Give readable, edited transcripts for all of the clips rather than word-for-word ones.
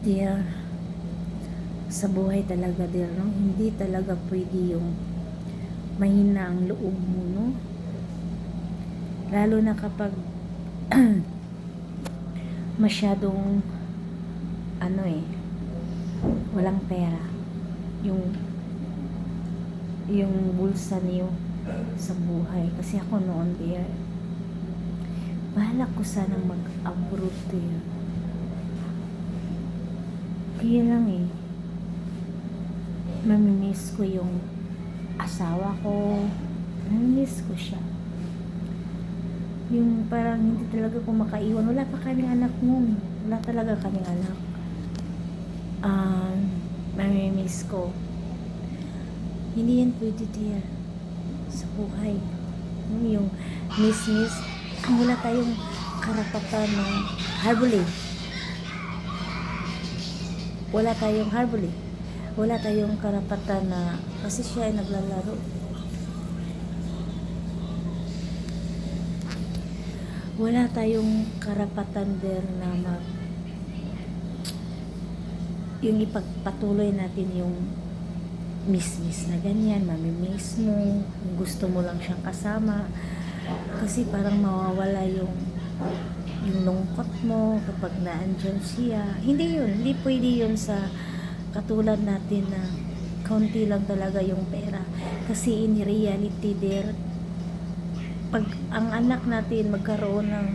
Dear, sa buhay talaga dear, no? Hindi talaga pwede yung mahina ang loob mo, no? Lalo na kapag masyadong walang pera. Yung yung bulsa niyo sa buhay. Kasi ako noon dear, balak ko sanang mag-abroad dear. Kaya lang mamimiss ko yung asawa ko. Mamimiss ko siya. Yung parang hindi talaga ko makaiwan. Wala pa kaming anak noon. Wala talaga kaming anak. Mamimiss ko. Hindi yan pwede dear sa buhay. Yung miss. Wala tayong karapatan ng harbuli. Wala tayong harbuli. Wala tayong karapatan na kasi siya ay naglalaro. Wala tayong karapatan din na yung ipagpatuloy natin yung miss na ganyan, mamimiss mo, gusto mo lang siyang kasama kasi parang mawawala yung lungkot mo kapag naandyan siya. Hindi pwede yun sa katulad natin na kaunti lang talaga yung pera. Kasi in reality there, pag ang anak natin magkaroon ng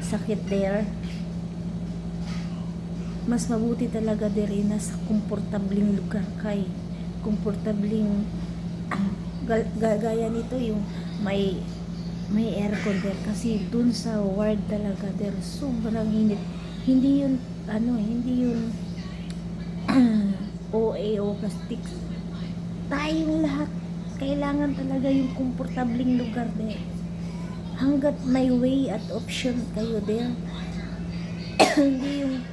sakit there, mas mabuti talaga dire na sa komportabling lugar kay komportabling gaya nito yung may aircon there kasi dun sa ward talaga there sobrang init. Hindi yun hindi yun OA o plastic. Tayong lahat kailangan talaga yung komportabling lugar there. Hanggat may way at option kayo there, hindi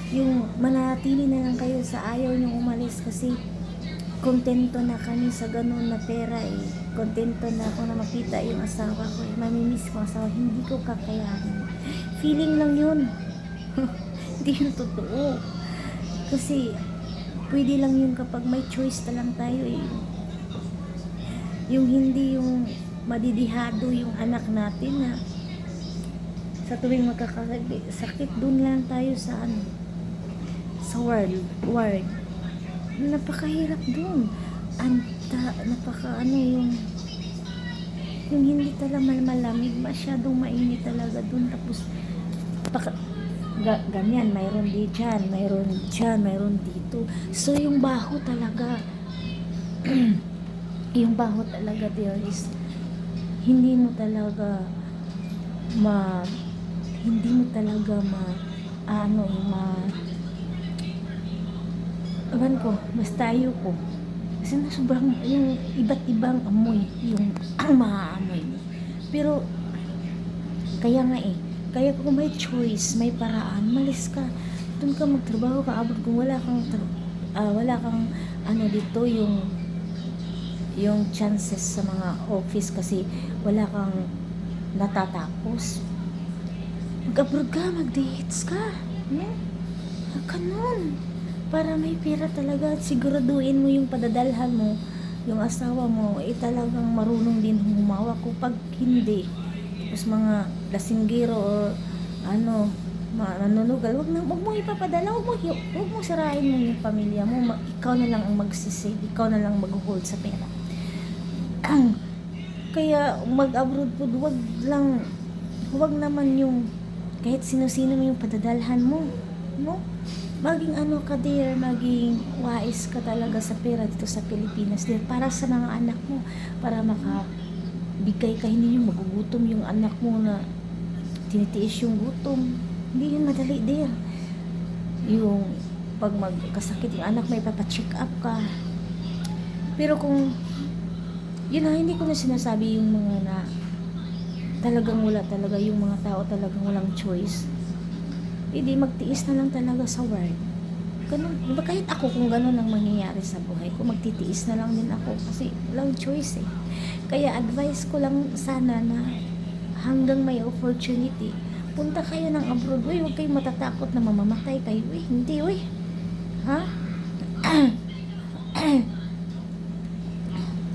yung manatili na lang kayo sa ayaw niyong umalis kasi kontento na kami sa ganun na pera kontento na ako na makita yung asawa ko mamimiss ko asawa, hindi ko kakayanin. Feeling lang yun. Hindi yun totoo kasi pwede lang yun kapag may choice na lang tayo yung hindi yung madidihado yung anak natin na sa tuwing magkakasakit dun lang tayo sa sa ward. Napakahirap dun. Yung hindi talaga malamig, masyadong mainit talaga dun. Tapos ganyan, mayroon mayroon dito. So yung baho talaga yung baho talaga there is hindi mo talaga basta ayoko kasi sobrang yung iba't ibang amoy yung maaamoy pero kaya kung may choice, may paraan, malis ka doon ka magtrabaho ka abot kung wala kang dito yung chances sa mga office kasi wala kang natatapos mag-abroad ka, mag-dates ka ganun para may pera talaga at siguraduhin mo yung padadalhan mo yung asawa mo talagang marunong din humawa ko pag hindi tapos mga lasinggero o manunugal wag mo ipapadala wag mo sirain mo yung pamilya mo ikaw na lang ang magsisave ikaw na lang mag-hold sa pera kaya mag-abroad po wag naman yung kahit sino-sino yung padadalhan mo no? Maging ka dear, maging wais ka talaga sa pera dito sa Pilipinas dear, para sa mga anak mo, para makabigay ka, hindi yung magugutom yung anak mo na tinitiis yung gutom, hindi yun madali dear. Yung pag magkasakit yung anak may papacheck up ka, pero kung hindi ko na sinasabi yung mga na talagang wala talaga yung mga tao talagang walang choice, hindi magtiis na lang talaga sa word. Ganun, diba kahit ako kung ganun ang mangyayari sa buhay ko, magtitiis na lang din ako kasi walang choice Kaya advice ko lang sana na hanggang may opportunity, Punta kayo ng abroad, uy, huwag kayong matatakot na mamamatay kayo, uy, hindi, uy. Ha?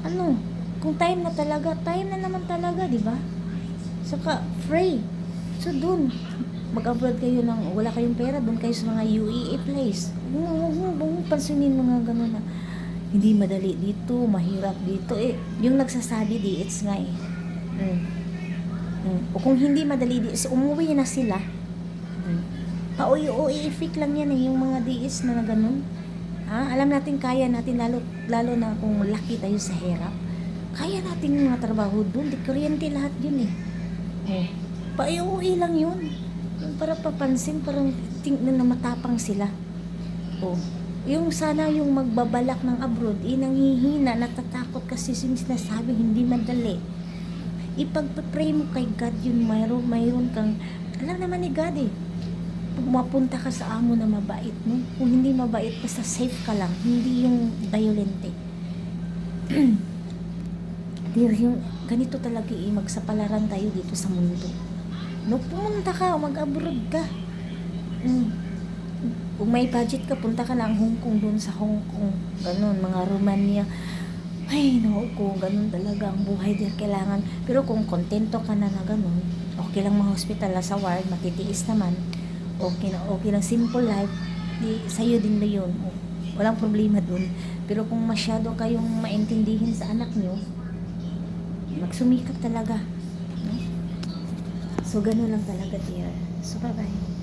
Ano? Kung time na talaga, time na naman talaga, di ba? Saka, free. So, dun, mag-abroad kayo ng, wala kayong pera, dun kayo sa mga UAE place. Huwag mo pansinin mga ganun na, hindi madali dito, mahirap dito. Eh, yung nagsasabi di, it's nga eh. O kung hindi madali di, umuwi na sila. Pa-uwi effect lang yan eh, yung mga diis na ganun. Alam natin, kaya natin, lalo na kung laki tayo sa hirap. Kaya natin yung mga trabaho dun, di kuryente lahat yun eh. Pa-uwi lang yun. Yung para papansin, parang tingnan na matapang sila. Yung sana yung magbabalak ng abroad, nanghihina, natatakot kasi sinasabi hindi madali. Ipagpapray mo kay God yun, mayroon kang, alam naman ni God eh, pag mapunta ka sa amo na mabait, no? Kung hindi mabait, basta safe ka lang, hindi yung violente. Yung ganito talaga magsapalaran tayo dito sa mundo. No, pumunta ka, mag-abroad ka. Kung may budget ka, punta ka lang Hong Kong, doon sa Hong Kong. Ganun, mga Romania. Ay, no, kung ganun talaga ang buhay din kailangan. Pero kung kontento ka na ganun, okay lang mga hospital sa ward, matitiis naman. Okay lang simple life, sa'yo din na yun. Walang problema dun. Pero kung masyado kayong maintindihin sa anak nyo, magsumikap talaga. No? So, ganun lang talaga, dear. So, bye-bye.